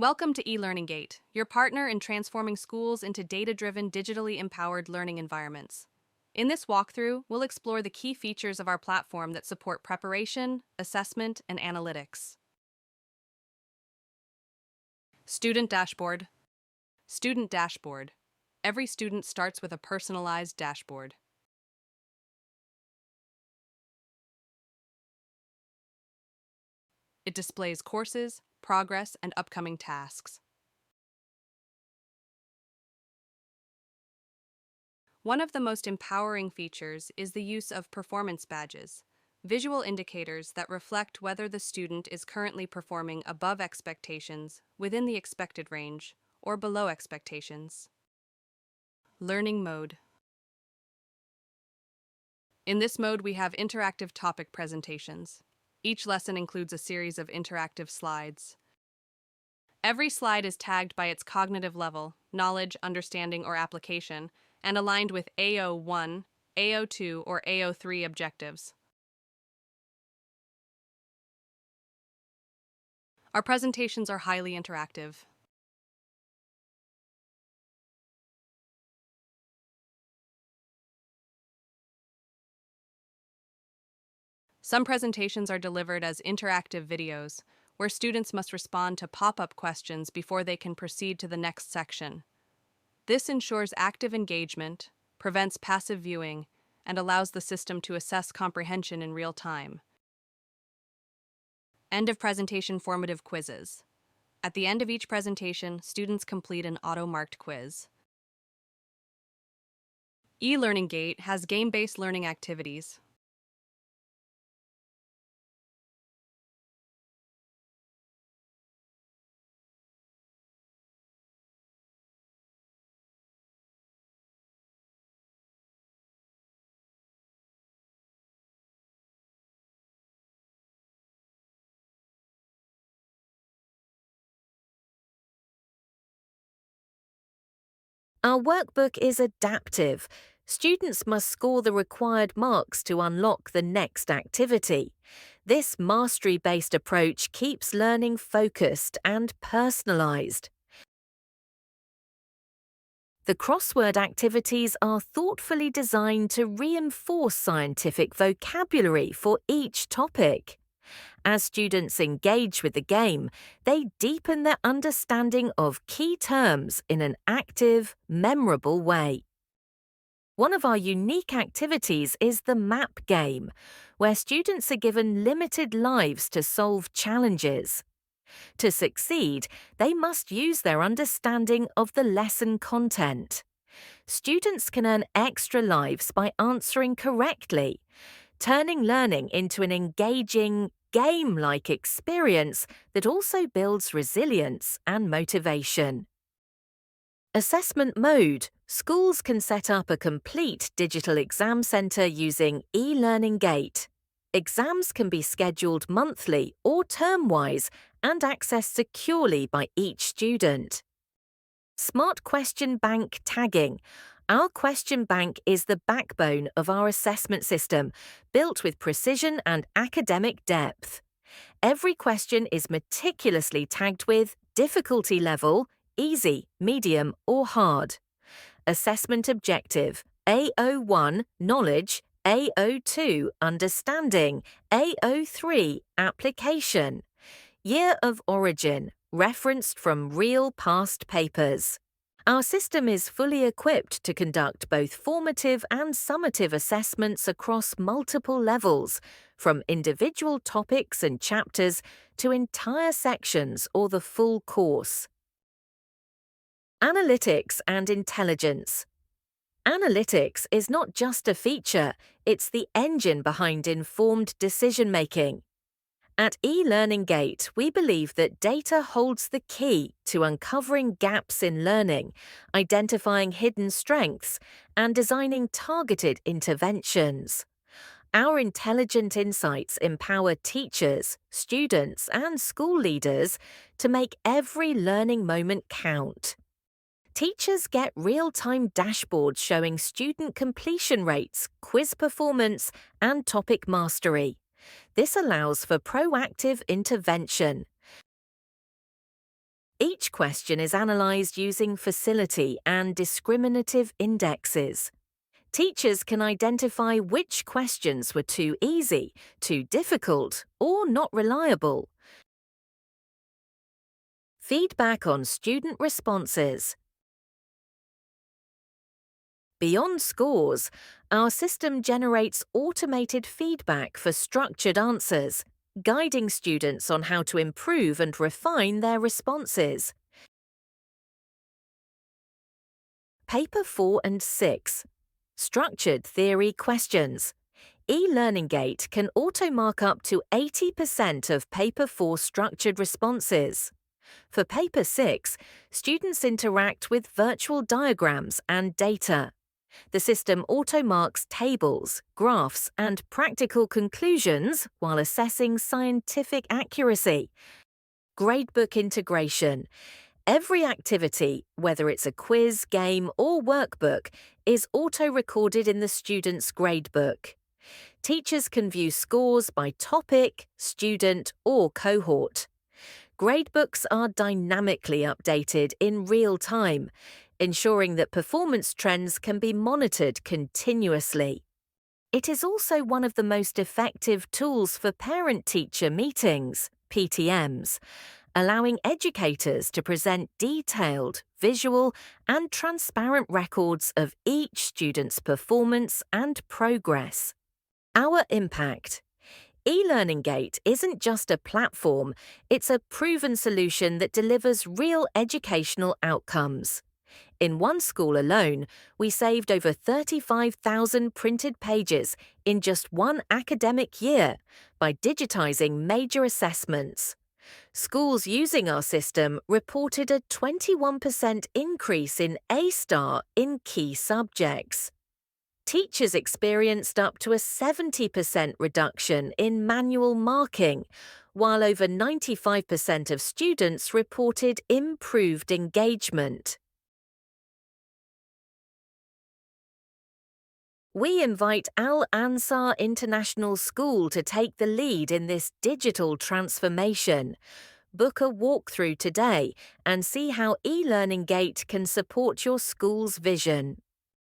Welcome to E-Learninggate, your partner in transforming schools into data-driven, digitally empowered learning environments. In this walkthrough, we'll explore the key features of our platform that support preparation, assessment, and analytics. Student Dashboard. Student Dashboard. Every student starts with a personalized dashboard. It displays courses, progress, and upcoming tasks. One of the most empowering features is the use of performance badges, visual indicators that reflect whether the student is currently performing above expectations, within the expected range, or below expectations. Learning mode. In this mode, we have interactive topic presentations. Each lesson includes a series of interactive slides. Every slide is tagged by its cognitive level, knowledge, understanding, or application, and aligned with AO1, AO2, or AO3 objectives. Our presentations are highly interactive. Some presentations are delivered as interactive videos, where students must respond to pop-up questions before they can proceed to the next section. This ensures active engagement, prevents passive viewing, and allows the system to assess comprehension in real time. End of presentation formative quizzes. At the end of each presentation, students complete an auto-marked quiz. E-Learninggate has game-based learning activities. Our workbook is adaptive. Students must score the required marks to unlock the next activity. This mastery-based approach keeps learning focused and personalised. The crossword activities are thoughtfully designed to reinforce scientific vocabulary for each topic. As students engage with the game, they deepen their understanding of key terms in an active, memorable way. One of our unique activities is the map game, where students are given limited lives to solve challenges. To succeed, they must use their understanding of the lesson content. Students can earn extra lives by answering correctly, turning learning into an engaging, game-like experience that also builds resilience and motivation. Assessment mode. Schools can set up a complete digital exam centre using E-Learninggate. Exams can be scheduled monthly or term-wise and accessed securely by each student. Smart Question Bank tagging. Our question bank is the backbone of our assessment system, built with precision and academic depth. Every question is meticulously tagged with difficulty level, easy, medium, or hard. Assessment objective, AO1, knowledge, AO2, understanding, AO3, application. Year of origin, referenced from real past papers. Our system is fully equipped to conduct both formative and summative assessments across multiple levels, from individual topics and chapters to entire sections or the full course. Analytics and intelligence. Analytics is not just a feature, it's the engine behind informed decision-making. At E-Learninggate, we believe that data holds the key to uncovering gaps in learning, identifying hidden strengths, and designing targeted interventions. Our intelligent insights empower teachers, students, and school leaders to make every learning moment count. Teachers get real-time dashboards showing student completion rates, quiz performance, and topic mastery. This allows for proactive intervention. Each question is analysed using facility and discriminative indexes. Teachers can identify which questions were too easy, too difficult, or not reliable. Feedback on student responses. Beyond scores, our system generates automated feedback for structured answers, guiding students on how to improve and refine their responses. Paper 4 and 6. Structured theory questions. E-Learninggate can auto-mark up to 80% of Paper 4 structured responses. For Paper 6, students interact with virtual diagrams and data. The system auto-marks tables, graphs, and practical conclusions while assessing scientific accuracy. Gradebook integration. Every activity, whether it's a quiz, game, or workbook, is auto-recorded in the student's gradebook. Teachers can view scores by topic, student, or cohort. Gradebooks are dynamically updated in real time, ensuring that performance trends can be monitored continuously. It is also one of the most effective tools for parent-teacher meetings, PTMs, allowing educators to present detailed, visual, and transparent records of each student's performance and progress. Our impact. E-Learninggate isn't just a platform, it's a proven solution that delivers real educational outcomes. In one school alone, we saved over 35,000 printed pages in just one academic year by digitising major assessments. Schools using our system reported a 21% increase in A-star in key subjects. Teachers experienced up to a 70% reduction in manual marking, while over 95% of students reported improved engagement. We invite Al Ansar International School to take the lead in this digital transformation. Book a walkthrough today and see how E-Learninggate can support your school's vision.